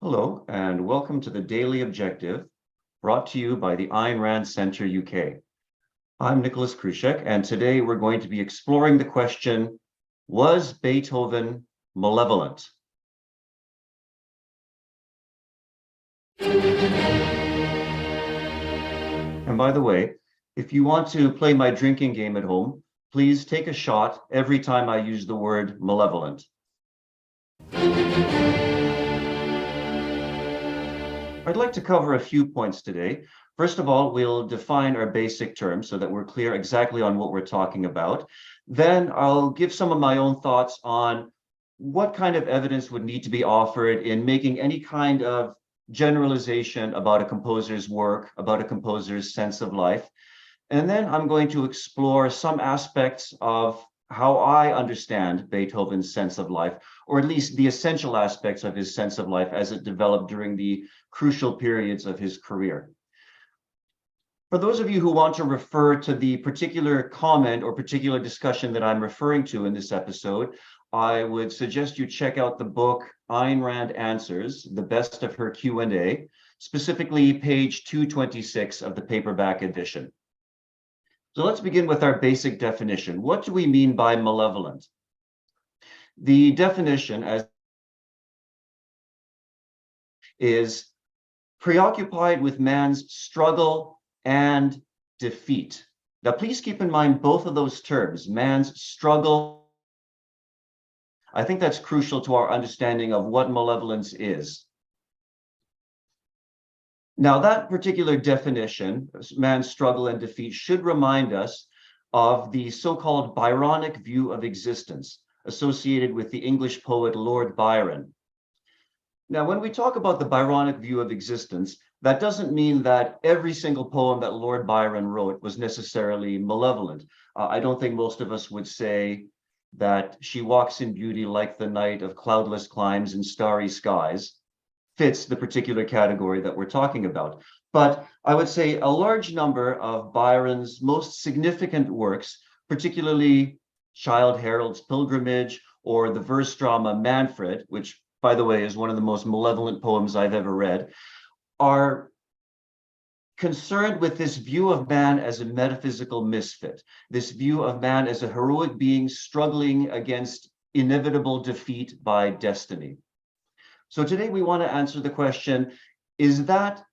Hello, and welcome to the Daily Objective, brought to you by the Ayn Rand Centre UK. I'm Nicolas Krusek, and today we're going to be exploring the question, was Beethoven malevolent? And by the way, if you want to play my drinking game at home, please take a shot every time I use the word malevolent. I'd like to cover a few points today. First of all, we'll define our basic terms so that we're clear exactly on what we're talking about. Then I'll give some of my own thoughts on what kind of evidence would need to be offered in making any kind of generalization about a composer's work, about a composer's sense of life. And then I'm going to explore some aspects of how I understand Beethoven's sense of life, or at least the essential aspects of his sense of life as it developed during the crucial periods of his career. For those of you who want to refer to the particular comment or particular discussion that I'm referring to in this episode, I would suggest you check out the book Ayn Rand Answers, the best of her Q&A, specifically page 226 of the paperback edition. So let's begin with our basic definition. What do we mean by malevolent? The definition is preoccupied with man's struggle and defeat. Now, please keep in mind both of those terms, man's struggle. I think that's crucial to our understanding of what malevolence is. Now, that particular definition, man's struggle and defeat, should remind us of the so-called Byronic view of existence associated with the English poet Lord Byron. Now, when we talk about the Byronic view of existence, that doesn't mean that every single poem that Lord Byron wrote was necessarily malevolent. I don't think most of us would say that she walks in beauty like the night of cloudless climes and starry skies fits the particular category that we're talking about. But I would say a large number of Byron's most significant works, particularly Childe Harold's Pilgrimage or the verse drama Manfred, which, by the way, is one of the most malevolent poems I've ever read, are concerned with this view of man as a metaphysical misfit, this view of man as a heroic being struggling against inevitable defeat by destiny. So today we want to answer the question, is that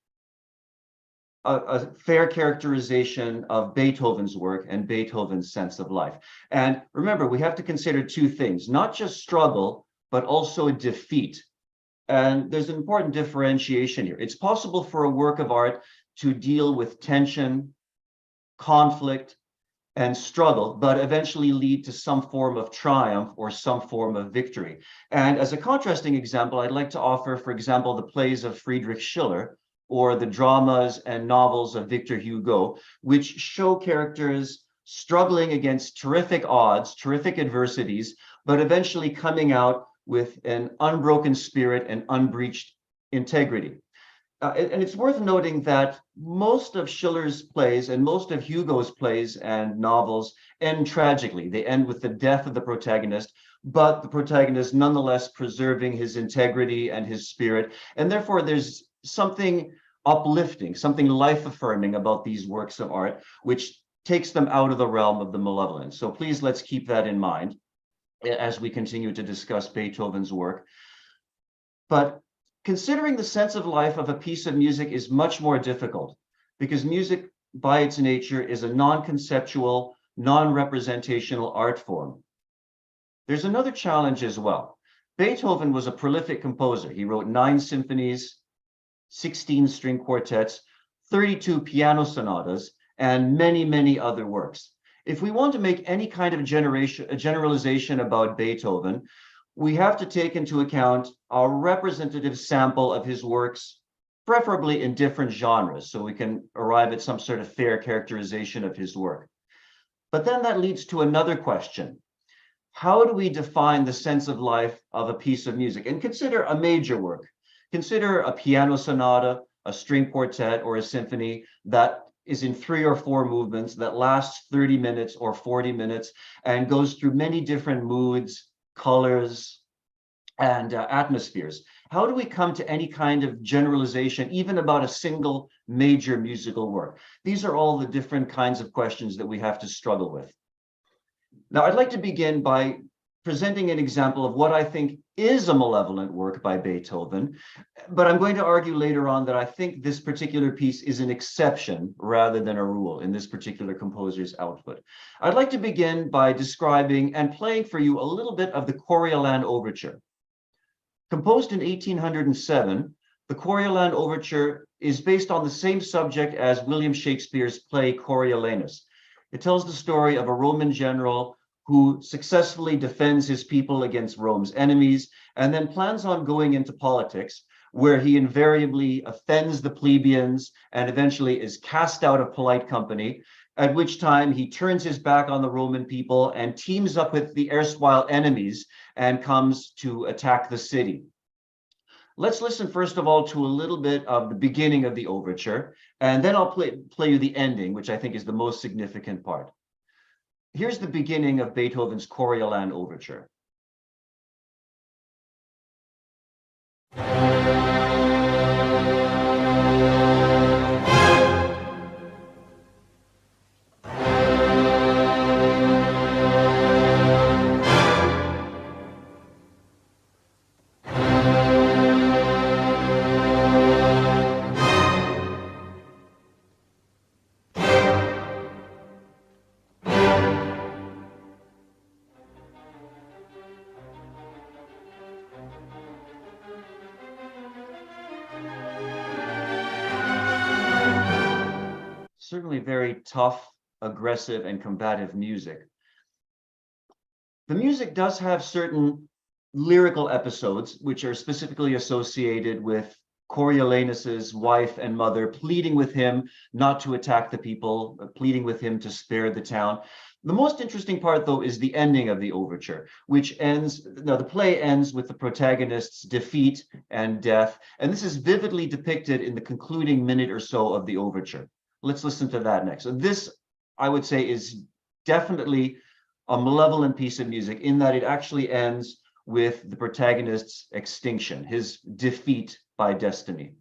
a fair characterization of Beethoven's work and Beethoven's sense of life? And remember, we have to consider two things, not just struggle, but also defeat. And there's an important differentiation here. It's possible for a work of art to deal with tension, conflict, and struggle, but eventually lead to some form of triumph or some form of victory. And as a contrasting example, I'd like to offer, for example, the plays of Friedrich Schiller or the dramas and novels of Victor Hugo, which show characters struggling against terrific odds, terrific adversities, but eventually coming out with an unbroken spirit and unbreached integrity. And it's worth noting that most of Schiller's plays and most of Hugo's plays and novels end tragically. They end with the death of the protagonist, but the protagonist nonetheless preserving his integrity and his spirit. And therefore, there's something uplifting, something life-affirming about these works of art, which takes them out of the realm of the malevolent. So please, let's keep that in mind as we continue to discuss Beethoven's work. But considering the sense of life of a piece of music is much more difficult because music by its nature is a non-conceptual, non-representational art form. There's another challenge as well. Beethoven was a prolific composer. He wrote 9 symphonies, 16 string quartets, 32 piano sonatas, and many, many other works. If we want to make any kind of generalization about Beethoven, we have to take into account a representative sample of his works, preferably in different genres, so we can arrive at some sort of fair characterization of his work. But then that leads to another question. How do we define the sense of life of a piece of music? And consider a major work. Consider a piano sonata, a string quartet, or a symphony that is in 3 or 4 movements that lasts 30 minutes or 40 minutes and goes through many different moods, colors, and atmospheres. how do we come to any kind of generalization, even about a single major musical work? These are all the different kinds of questions that we have to struggle with. Now, I'd like to begin by presenting an example of what I think is a malevolent work by Beethoven, but I'm going to argue later on that I think this particular piece is an exception rather than a rule in this particular composer's output. I'd like to begin by describing and playing for you a little bit of the Coriolan Overture. Composed in 1807, the Coriolan Overture is based on the same subject as William Shakespeare's play Coriolanus. It tells the story of a Roman general who successfully defends his people against Rome's enemies, and then plans on going into politics, where he invariably offends the plebeians and eventually is cast out of polite company, at which time he turns his back on the Roman people and teams up with the erstwhile enemies and comes to attack the city. Let's listen first of all to a little bit of the beginning of the overture, and then I'll play you the ending, which I think is the most significant part. Here's the beginning of Beethoven's Coriolan Overture. Certainly very tough, aggressive, and combative music. The music does have certain lyrical episodes, which are specifically associated with Coriolanus's wife and mother pleading with him not to attack the people, pleading with him to spare the town. The most interesting part, though, is the ending of the overture, which ends, now the play ends with the protagonist's defeat and death, and this is vividly depicted in the concluding minute or so of the overture. Let's listen to that next. So this, I would say, is definitely a malevolent piece of music in that it actually ends with the protagonist's extinction, his defeat by destiny.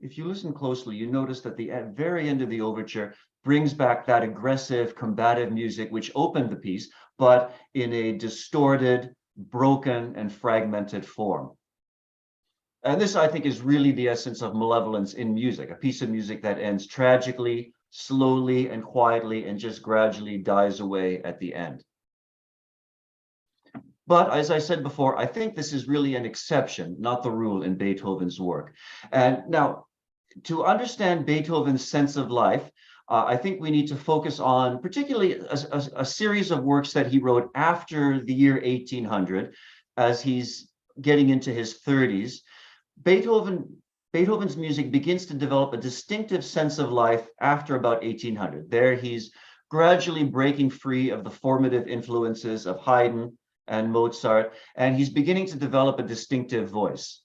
If you listen closely, you notice that the very end of the overture brings back that aggressive, combative music which opened the piece, but in a distorted, broken, and fragmented form. And this, I think, is really the essence of malevolence in music, a piece of music that ends tragically, slowly, and quietly, and just gradually dies away at the end. But as I said before, I think this is really an exception, not the rule in Beethoven's work. And now, to understand Beethoven's sense of life, I think we need to focus on particularly a series of works that he wrote after the year 1800, as he's getting into his 30s. Beethoven's music begins to develop a distinctive sense of life after about 1800. There he's gradually breaking free of the formative influences of Haydn and Mozart, and he's beginning to develop a distinctive voice.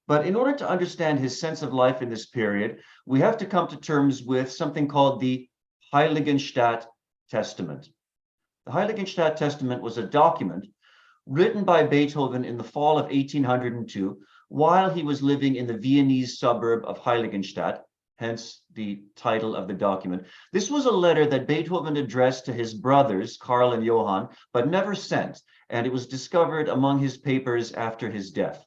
But in order to understand his sense of life in this period, we have to come to terms with something called the Heiligenstadt Testament. The Heiligenstadt Testament was a document written by Beethoven in the fall of 1802 while he was living in the Viennese suburb of Heiligenstadt, hence the title of the document. This was a letter that Beethoven addressed to his brothers, Karl and Johann, but never sent. and it was discovered among his papers after his death.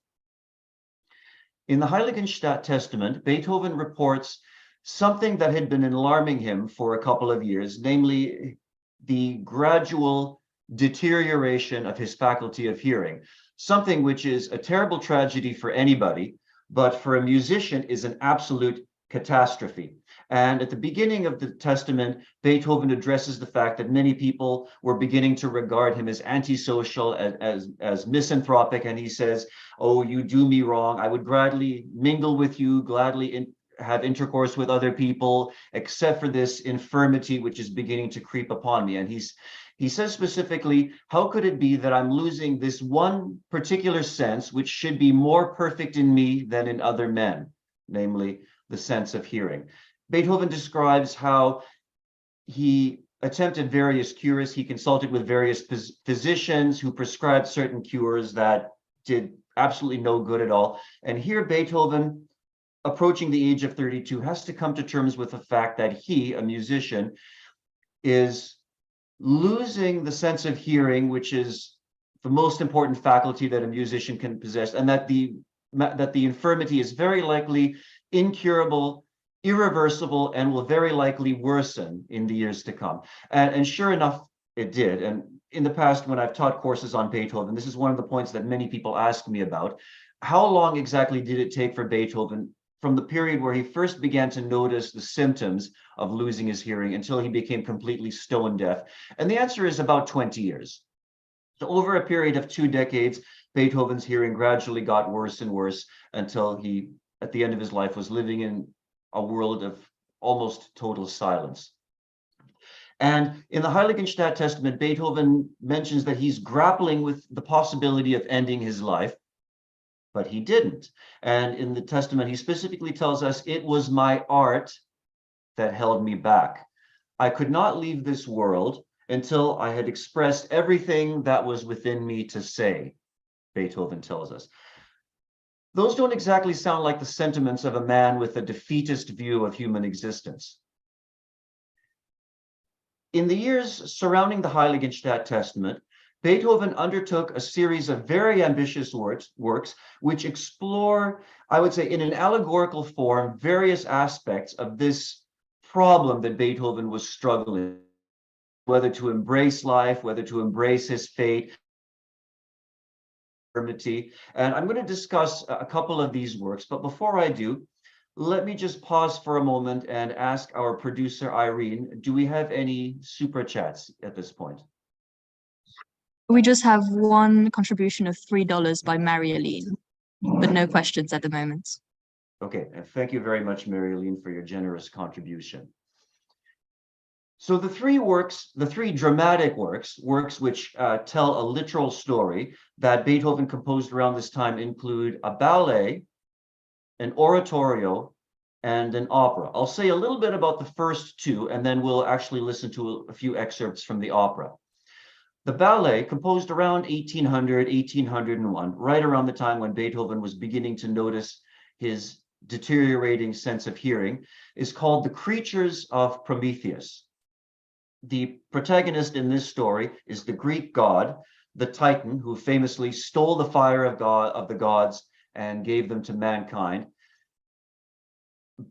In the Heiligenstadt Testament, Beethoven reports something that had been alarming him for a couple of years, namely the gradual deterioration of his faculty of hearing, something which is a terrible tragedy for anybody, but for a musician is an absolute catastrophe. And at the beginning of the Testament, Beethoven addresses the fact that many people were beginning to regard him as antisocial, as misanthropic, and he says, "Oh, you do me wrong. I would gladly mingle with you, gladly have intercourse with other people, except for this infirmity which is beginning to creep upon me." And he says specifically, how could it be that I'm losing this one particular sense which should be more perfect in me than in other men, namely the sense of hearing? Beethoven describes how he attempted various cures. He consulted with various physicians who prescribed certain cures that did absolutely no good at all. And here Beethoven, approaching the age of 32, has to come to terms with the fact that he, a musician, is losing the sense of hearing, which is the most important faculty that a musician can possess, and that the infirmity is very likely incurable, irreversible, and will very likely worsen in the years to come. And sure enough, it did. And in the past, when I've taught courses on Beethoven, this is one of the points that many people ask me about. How long exactly did it take for Beethoven from the period where he first began to notice the symptoms of losing his hearing until he became completely stone deaf? And the answer is about 20 years. So over a period of 2 decades, Beethoven's hearing gradually got worse and worse until he, at the end of his life, was living in a world of almost total silence. And in the Heiligenstadt Testament, Beethoven mentions that he's grappling with the possibility of ending his life, but he didn't. And in the Testament, he specifically tells us, "It was my art that held me back. I could not leave this world until I had expressed everything that was within me to say," Beethoven tells us. Those don't exactly sound like the sentiments of a man with a defeatist view of human existence. In the years surrounding the Heiligenstadt Testament, Beethoven undertook a series of very ambitious works which explore, I would say, in an allegorical form, various aspects of this problem that Beethoven was struggling, whether to embrace life, whether to embrace his fate. And I'm going to discuss a couple of these works, but before I do, let me just pause for a moment and ask our producer, Irene, do we have any super chats at this point? We just have one contribution of $3 by Mary-Aline, but no questions at the moment. Okay, and thank you very much, Mary-Aline, for your generous contribution. So the three dramatic works which tell a literal story that Beethoven composed around this time include a ballet, an oratorio, and an opera. I'll say a little bit about the first two, and then we'll actually listen to a few excerpts from the opera. The ballet, composed around 1800, 1801, right around the time when Beethoven was beginning to notice his deteriorating sense of hearing, is called The Creatures of Prometheus. The protagonist in this story is the Greek god, the Titan, who famously stole the fire of the gods and gave them to mankind,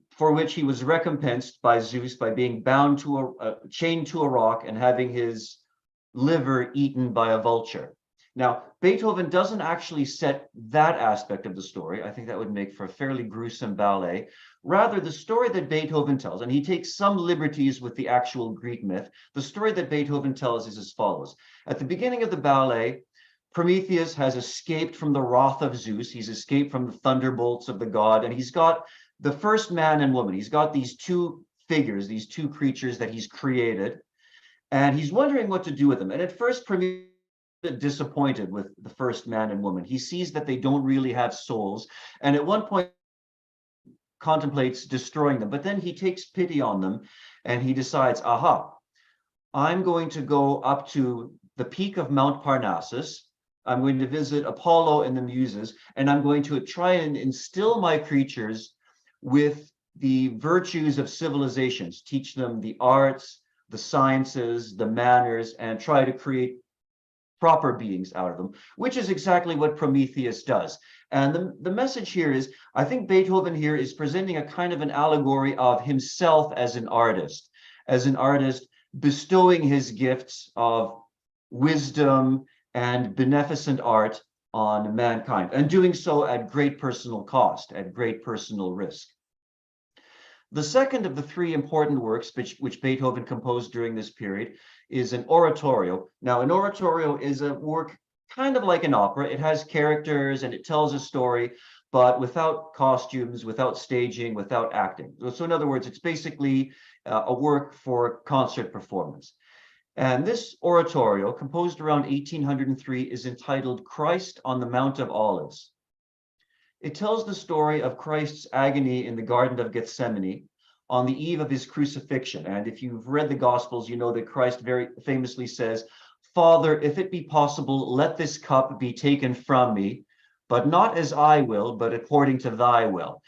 for which he was recompensed by Zeus by being bound to chained to a rock and having his liver eaten by a vulture. Now, Beethoven doesn't actually set that aspect of the story. I think that would make for a fairly gruesome ballet. Rather, the story that Beethoven tells, and he takes some liberties with the actual Greek myth, the story that Beethoven tells is as follows. At the beginning of the ballet, Prometheus has escaped from the wrath of Zeus. He's escaped from the thunderbolts of the god, and he's got the first man and woman. He's got these two figures, these two creatures that he's created, and he's wondering what to do with them. And at first, Prometheus is disappointed with the first man and woman. He sees that they don't really have souls, and at one point contemplates destroying them, but then he takes pity on them and he decides, aha, I'm going to go up to the peak of Mount Parnassus. I'm going to visit Apollo and the Muses, and I'm going to try and instill my creatures with the virtues of civilizations, teach them the arts, the sciences, the manners, and try to create proper beings out of them, which is exactly what Prometheus does. And the message here is, I think Beethoven here is presenting a kind of an allegory of himself as an artist bestowing his gifts of wisdom and beneficent art on mankind, and doing so at great personal cost, at great personal risk. The second of the three important works which Beethoven composed during this period is an oratorio. Now, an oratorio is a work kind of like an opera. It has characters and it tells a story, but without costumes, without staging, without acting. So in other words, it's basically a work for concert performance. And this oratorio, composed around 1803, is entitled Christ on the Mount of Olives. It tells the story of Christ's agony in the Garden of Gethsemane on the eve of his crucifixion. And if you've read the Gospels, you know that Christ very famously says, "Father, if it be possible, let this cup be taken from me, but not as I will, but according to thy will."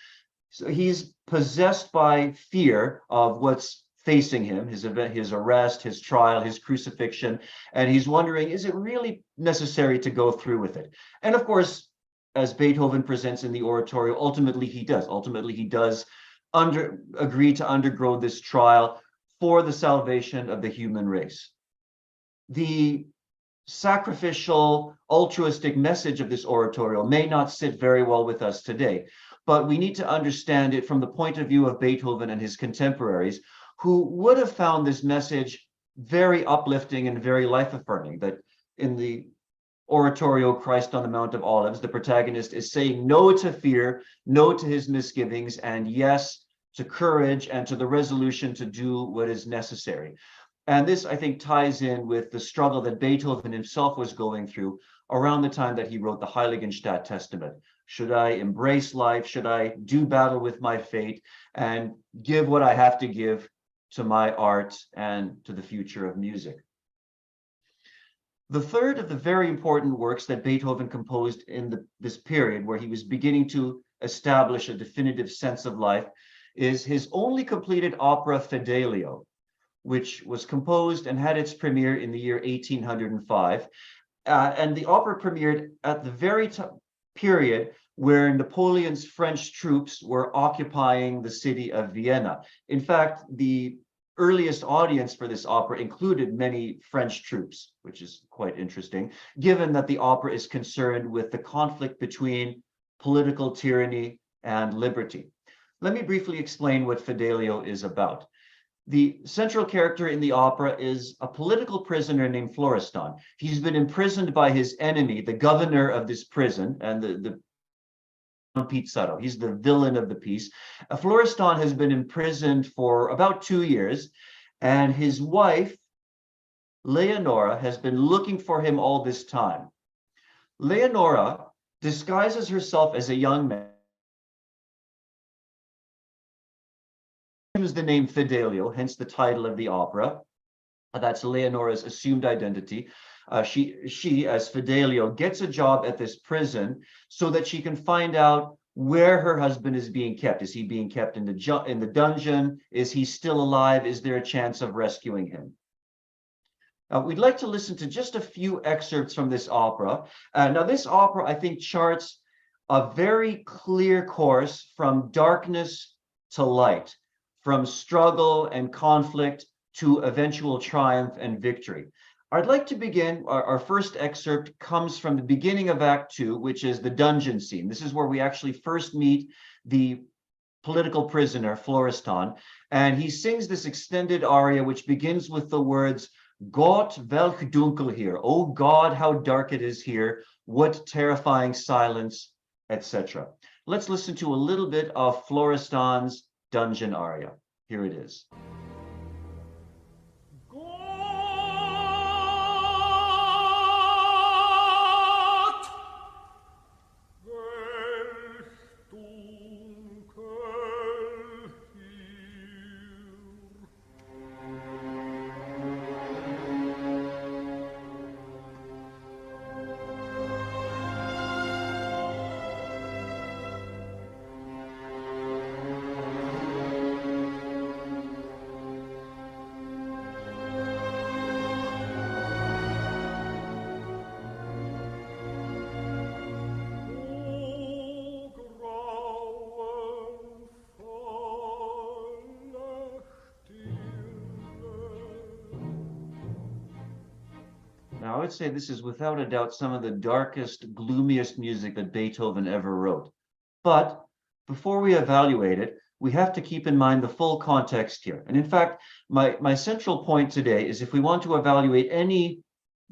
So he's possessed by fear of what's facing him, his arrest, his trial, his crucifixion, and he's wondering, is it really necessary to go through with it? And of course, as Beethoven presents in the oratorio, ultimately he does. Ultimately, he does agree to undergo this trial for the salvation of the human race. The sacrificial, altruistic message of this oratorio may not sit very well with us today, but we need to understand it from the point of view of Beethoven and his contemporaries, who would have found this message very uplifting and very life-affirming, that in the oratorio Christ on the Mount of Olives, the protagonist is saying no to fear, no to his misgivings, and yes to courage and to the resolution to do what is necessary. And this, I think, ties in with the struggle that Beethoven himself was going through around the time that he wrote the Heiligenstadt Testament. Should I embrace life? Should I do battle with my fate and give what I have to give to my art and to the future of music? The third of the very important works that Beethoven composed in this period, where he was beginning to establish a definitive sense of life, is his only completed opera, Fidelio, which was composed and had its premiere in the year 1805. And the opera premiered at the very period where Napoleon's French troops were occupying the city of Vienna. In fact, the earliest audience for this opera included many French troops, which is quite interesting, given that the opera is concerned with the conflict between political tyranny and liberty. Let me briefly explain what Fidelio is about. The central character in the opera is a political prisoner named Florestan. He's been imprisoned by his enemy, the governor of this prison, and the Pizarro. He's the villain of the piece. Florestan has been imprisoned for about 2 years, and his wife, Leonora, has been looking for him all this time. Leonora disguises herself as a young man, uses the name Fidelio, hence the title of the opera. That's Leonora's assumed identity. She, as Fidelio, gets a job at this prison so that she can find out where her husband is being kept. Is he being kept in the dungeon? Is he still alive? Is there a chance of rescuing him? We'd like to listen to just a few excerpts from this opera. Now, this opera, I think, charts a very clear course from darkness to light, from struggle and conflict to eventual triumph and victory. I'd like to begin, our first excerpt comes from the beginning of Act 2, which is the dungeon scene. This is where we actually first meet the political prisoner, Florestan, and he sings this extended aria, which begins with the words, "Gott, welch dunkel hier," "Oh God, how dark it is here, what terrifying silence," etc. Let's listen to a little bit of Florestan's dungeon aria. Here it is. would say this is without a doubt some of the darkest, gloomiest music that Beethoven ever wrote. But before we evaluate it, we have to keep in mind the full context here. And in fact, my central point today is if we want to evaluate any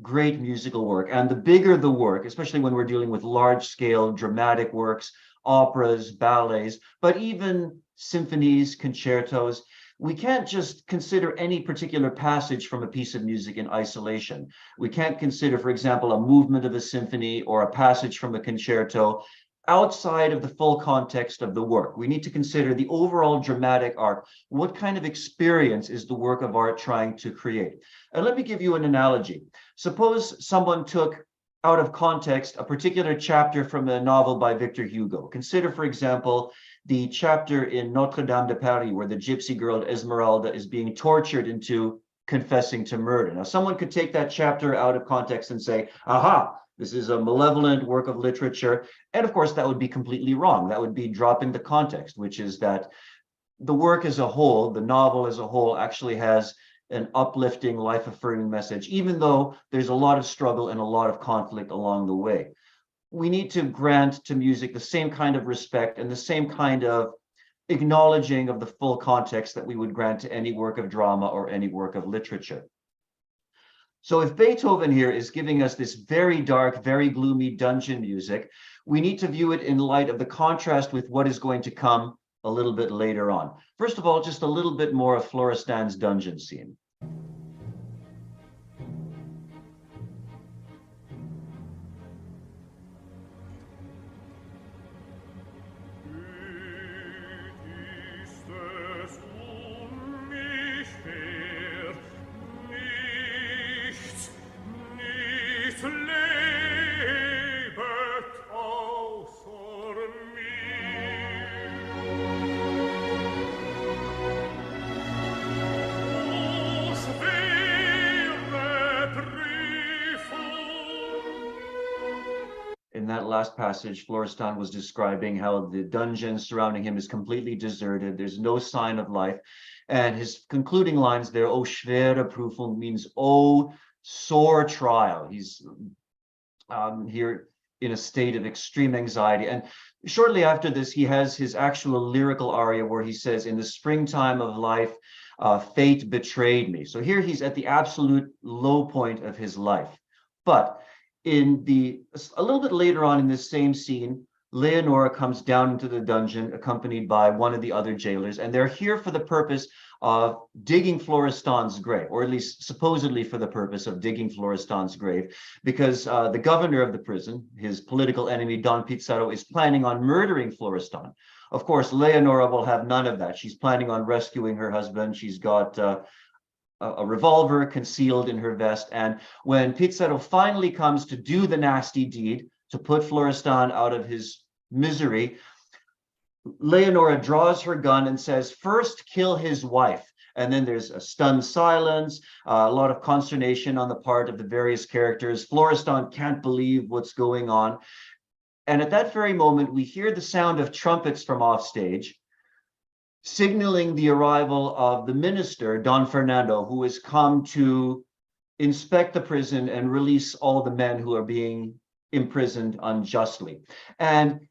great musical work, and the bigger the work, especially when we're dealing with large-scale dramatic works, operas, ballets, but even symphonies, concertos, we can't just consider any particular passage from a piece of music in isolation. We can't consider, for example, a movement of a symphony or a passage from a concerto outside of the full context of the work. We need to consider the overall dramatic arc. What kind of experience is the work of art trying to create? And let me give you an analogy. Suppose someone took out of context a particular chapter from a novel by Victor Hugo. Consider, for example, the chapter in Notre Dame de Paris where the gypsy girl Esmeralda is being tortured into confessing to murder. Now, someone could take that chapter out of context and say, aha, this is a malevolent work of literature. And of course, that would be completely wrong. That would be dropping the context, which is that the work as a whole, the novel as a whole, actually has an uplifting, life-affirming message, even though there's a lot of struggle and a lot of conflict along the way. We need to grant to music the same kind of respect and the same kind of acknowledging of the full context that we would grant to any work of drama or any work of literature. So if Beethoven here is giving us this very dark, very gloomy dungeon music, we need to view it in light of the contrast with what is going to come a little bit later on. First of all, just a little bit more of Floristan's dungeon scene. In that last passage, Florestan was describing how the dungeon surrounding him is completely deserted. There's no sign of life. And his concluding lines there, "O schwere Prüfung," means, "Oh, sore trial." He's here in a state of extreme anxiety. And shortly after this, he has his actual lyrical aria where he says, "In the springtime of life, fate betrayed me." So here he's at the absolute low point of his life. But a little bit later on in this same scene, Leonora comes down into the dungeon accompanied by one of the other jailers, and they're here for the purpose of digging Floristan's grave, or at least supposedly for the purpose of digging Floristan's grave, because the governor of the prison, his political enemy Don Pizarro, is planning on murdering Florestan. Of course, Leonora will have none of that. She's planning on rescuing her husband. She's got a revolver concealed in her vest. And when Pizarro finally comes to do the nasty deed, to put Florestan out of his misery, Leonora draws her gun and says, "First kill his wife." And then there's a stunned silence, a lot of consternation on the part of the various characters. Florestan can't believe what's going on. And at that very moment, we hear the sound of trumpets from offstage, signaling the arrival of the minister, Don Fernando, who has come to inspect the prison and release all the men who are being imprisoned unjustly. And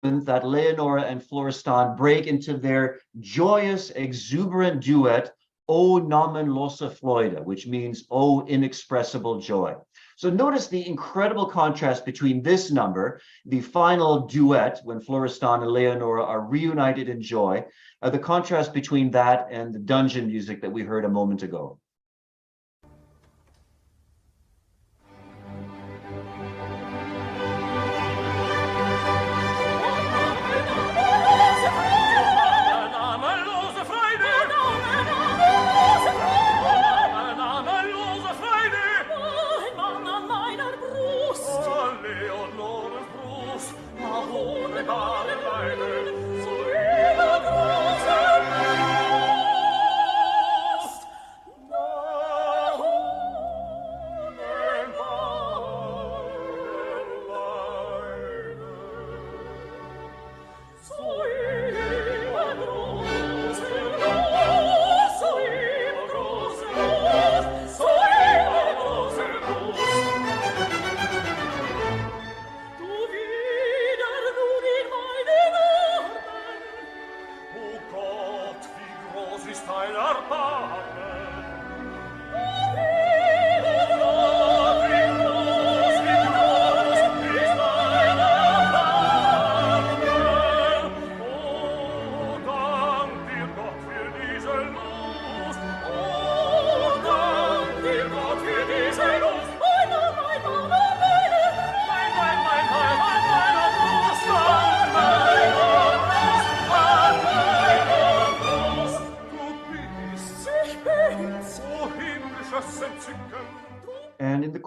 that Leonora and Florestan break into their joyous, exuberant duet, "O namenlose Freude," which means "O inexpressible joy." So notice the incredible contrast between this number, the final duet when Florestan and Leonora are reunited in joy, the contrast between that and the dungeon music that we heard a moment ago.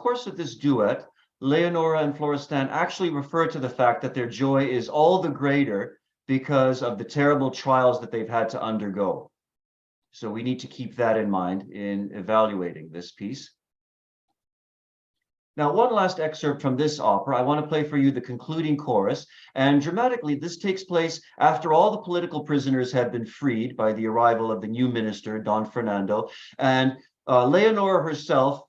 course of this duet, Leonora and Florestan actually refer to the fact that their joy is all the greater because of the terrible trials that they've had to undergo. So we need to keep that in mind in evaluating this piece. Now, one last excerpt from this opera. I want to play for you the concluding chorus. And dramatically, this takes place after all the political prisoners have been freed by the arrival of the new minister, Don Fernando. And Leonora herself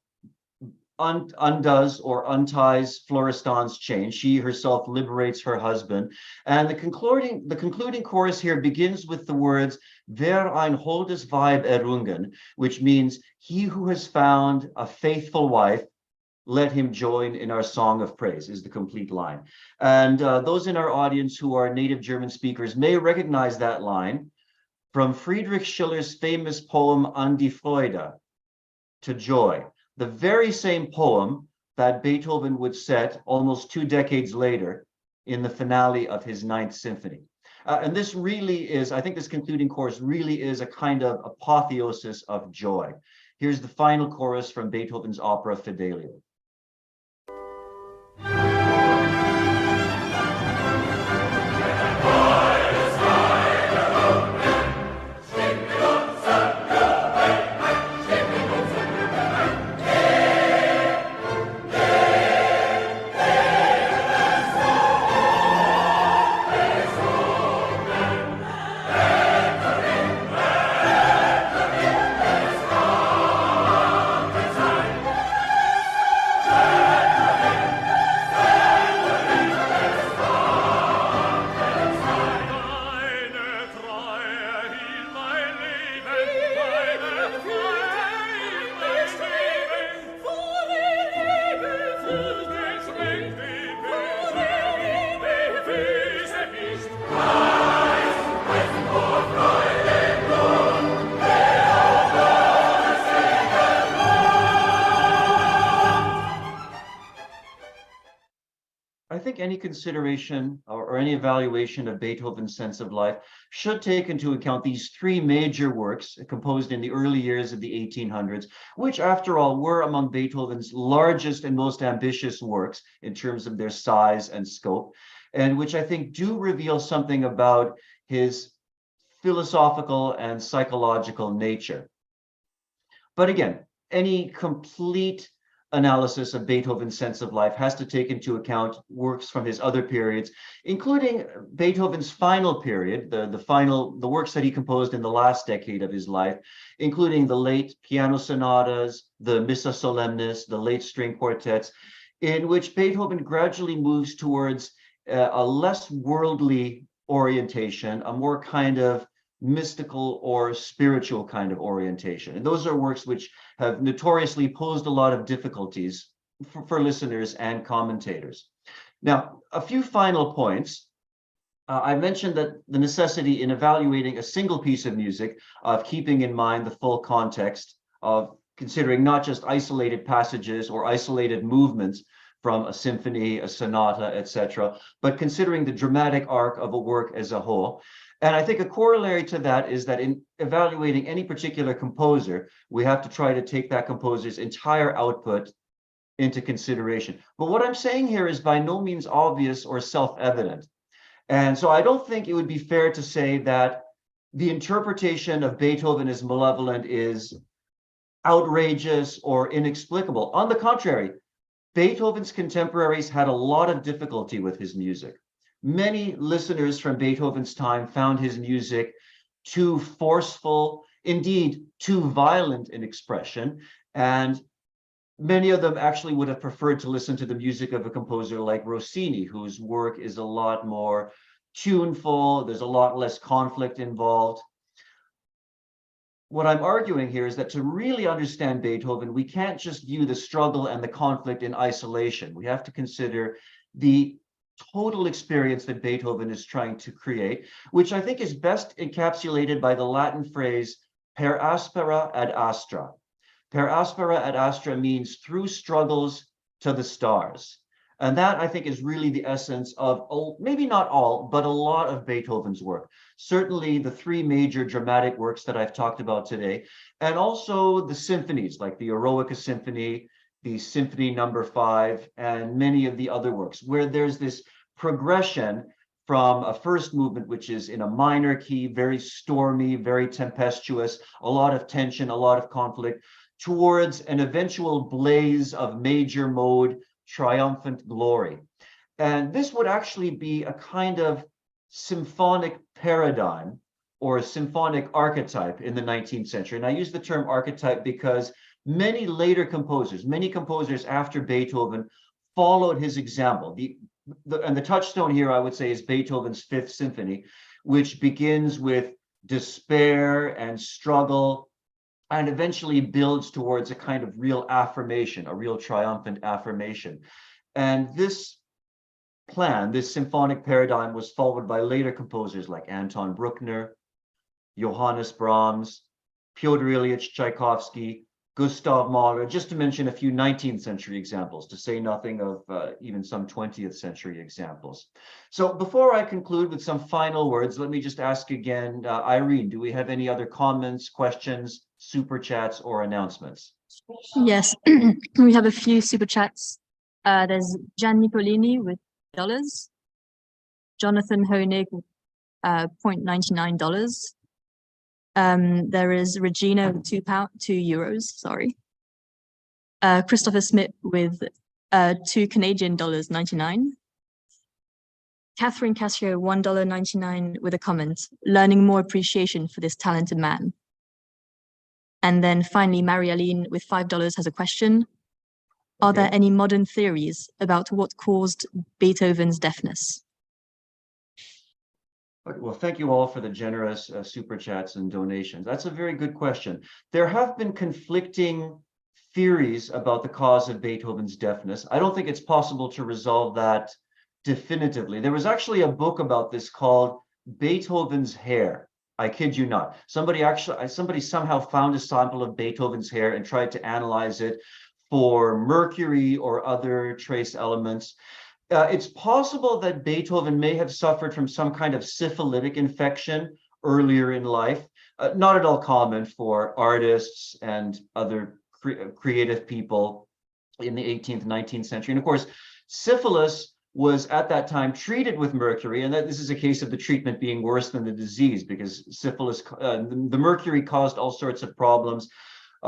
undoes or unties Florestan's chain. She herself liberates her husband. And the concluding chorus here begins with the words, Wer ein holdes Weib errungen, which means he who has found a faithful wife, let him join in our song of praise, is the complete line. And those in our audience who are native German speakers may recognize that line from Friedrich Schiller's famous poem An die Freude, to joy, the very same poem that Beethoven would set almost 2 decades later in the finale of his Ninth Symphony. And this really is, I think this concluding chorus really is a kind of apotheosis of joy. Here's the final chorus from Beethoven's opera Fidelio. I think any consideration or any evaluation of Beethoven's sense of life should take into account these 3 major works composed in the early years of the 1800s, which after all were among Beethoven's largest and most ambitious works in terms of their size and scope, and which I think do reveal something about his philosophical and psychological nature. But again, any complete analysis of Beethoven's sense of life has to take into account works from his other periods, including Beethoven's final period, the works that he composed in the last decade of his life, including the late piano sonatas, the Missa Solemnis, the late string quartets, in which Beethoven gradually moves towards a less worldly orientation, a more kind of mystical or spiritual kind of orientation. And those are works which have notoriously posed a lot of difficulties for listeners and commentators. Now, a few final points. I mentioned that the necessity in evaluating a single piece of music of keeping in mind the full context of considering not just isolated passages or isolated movements from a symphony, a sonata, etc., but considering the dramatic arc of a work as a whole. And I think a corollary to that is that in evaluating any particular composer, we have to try to take that composer's entire output into consideration. But what I'm saying here is by no means obvious or self-evident. And so I don't think it would be fair to say that the interpretation of Beethoven as malevolent is outrageous or inexplicable. On the contrary, Beethoven's contemporaries had a lot of difficulty with his music. Many listeners from Beethoven's time found his music too forceful, indeed too violent in expression, and many of them actually would have preferred to listen to the music of a composer like Rossini, whose work is a lot more tuneful, there's a lot less conflict involved. What I'm arguing here is that to really understand Beethoven, we can't just view the struggle and the conflict in isolation. We have to consider the total experience that Beethoven is trying to create, which I think is best encapsulated by the Latin phrase per aspera ad astra. Per aspera ad astra means through struggles to the stars. And that, I think, is really the essence of, maybe not all, but a lot of Beethoven's work. Certainly the 3 major dramatic works that I've talked about today, and also the symphonies, like the Eroica Symphony, the Symphony Number 5, and many of the other works, where there's this progression from a first movement, which is in a minor key, very stormy, very tempestuous, a lot of tension, a lot of conflict, towards an eventual blaze of major mode, triumphant glory. And this would actually be a kind of symphonic paradigm or a symphonic archetype in the 19th century. And I use the term archetype because many later composers, many composers after Beethoven, followed his example. And the touchstone here, I would say, is Beethoven's Fifth Symphony, which begins with despair and struggle and eventually builds towards a kind of real affirmation, a real triumphant affirmation. And this plan, this symphonic paradigm, was followed by later composers like Anton Bruckner, Johannes Brahms, Pyotr Ilyich Tchaikovsky, Gustav Mahler, just to mention a few 19th century examples, to say nothing of even some 20th century examples. So before I conclude with some final words, let me just ask again, Irene, do we have any other comments, questions, super chats, or announcements? Yes, we have a few super chats. There's Jan Nicolini with $, Jonathan Honig, $0.99. There is Regina with €2, sorry. Christopher Smith with $2 CAD, 99. Catherine Casio, $1.99 with a comment, learning more appreciation for this talented man. And then finally, Marie-Aline with $5 has a question. Are there any modern theories about what caused Beethoven's deafness? Well, thank you all for the generous super chats and donations. That's a very good question. There have been conflicting theories about the cause of Beethoven's deafness. I don't think it's possible to resolve that definitively. There was actually a book about this called Beethoven's Hair. I kid you not. Somebody somehow found a sample of Beethoven's hair and tried to analyze it for mercury or other trace elements. It's possible that Beethoven may have suffered from some kind of syphilitic infection earlier in life, not at all common for artists and other creative people in the 18th, 19th century. And of course, syphilis was at that time treated with mercury, and that this is a case of the treatment being worse than the disease, because syphilis, the mercury caused all sorts of problems.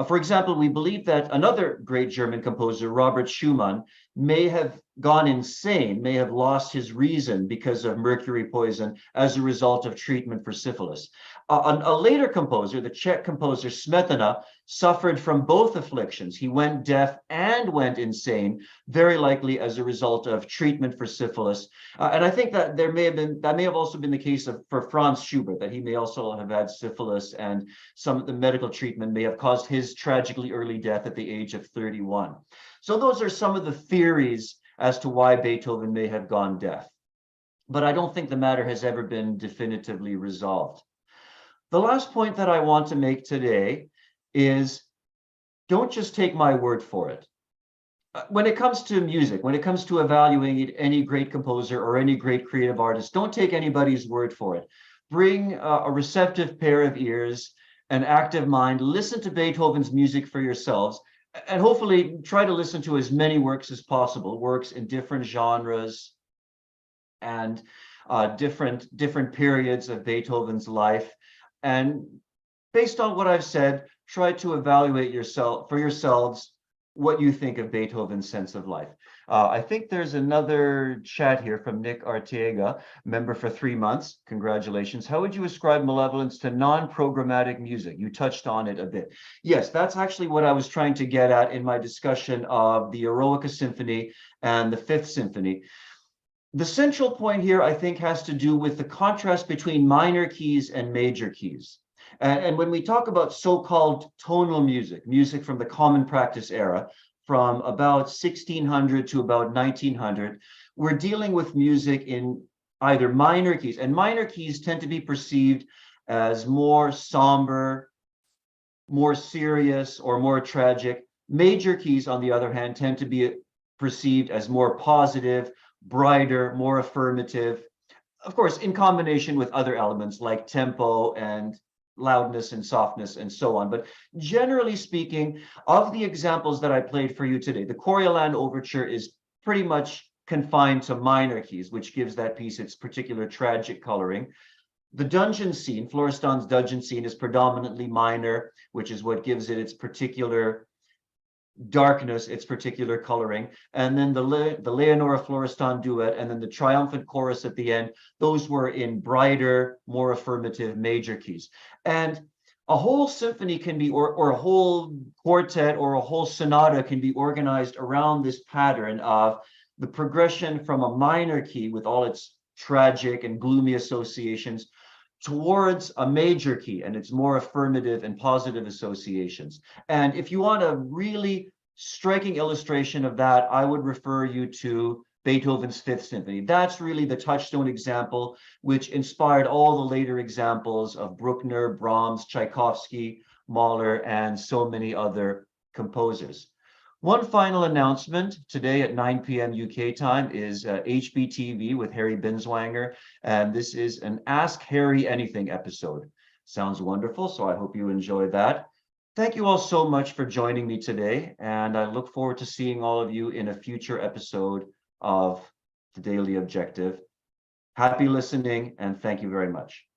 For example, we believe that another great German composer, Robert Schumann, may have gone insane, may have lost his reason because of mercury poison as a result of treatment for syphilis. A later composer, the Czech composer Smetana, suffered from both afflictions. He went deaf and went insane, very likely as a result of treatment for syphilis. And I think that that may have also been the case for Franz Schubert, that he may also have had syphilis, and some of the medical treatment may have caused his tragically early death at the age of 31. So those are some of the theories as to why Beethoven may have gone deaf. But I don't think the matter has ever been definitively resolved. The last point that I want to make today is, don't just take my word for it. When it comes to music, when it comes to evaluating any great composer or any great creative artist, don't take anybody's word for it. Bring a receptive pair of ears, an active mind, listen to Beethoven's music for yourselves, and hopefully try to listen to as many works as possible, works in different genres and different periods of Beethoven's life. And based on what I've said, try to evaluate for yourselves what you think of Beethoven's sense of life. I think there's another chat here from Nick Arteaga, member for 3 months. Congratulations. How would you ascribe Malevolence to non-programmatic music? You touched on it a bit. Yes, that's actually what I was trying to get at in my discussion of the Eroica Symphony and the Fifth Symphony. The central point here, I think, has to do with the contrast between minor keys and major keys. And when we talk about so-called tonal music, music from the common practice era, from about 1600 to about 1900, we're dealing with music in either minor keys, and minor keys tend to be perceived as more somber, more serious, or more tragic. Major keys, on the other hand, tend to be perceived as more positive, brighter, more affirmative, of course, in combination with other elements like tempo and loudness and softness and so on. But generally speaking, of the examples that I played for you today, the Coriolan Overture is pretty much confined to minor keys, which gives that piece its particular tragic coloring. The dungeon scene, Florestan's dungeon scene, is predominantly minor, which is what gives it its particular darkness, its particular coloring. And then the Leonora Florestan duet, and then the triumphant chorus at the end, those were in brighter, more affirmative major keys. And a whole symphony can be, or a whole quartet or a whole sonata can be organized around this pattern of the progression from a minor key with all its tragic and gloomy associations towards a major key and its more affirmative and positive associations. And if you want a really striking illustration of that, I would refer you to Beethoven's Fifth Symphony. That's really the touchstone example, which inspired all the later examples of Bruckner, Brahms, Tchaikovsky, Mahler, and so many other composers. One final announcement today at 9 p.m. UK time is HBTV with Harry Binswanger, and this is an Ask Harry Anything episode. Sounds wonderful, so I hope you enjoy that. Thank you all so much for joining me today, and I look forward to seeing all of you in a future episode of The Daily Objective. Happy listening, and thank you very much.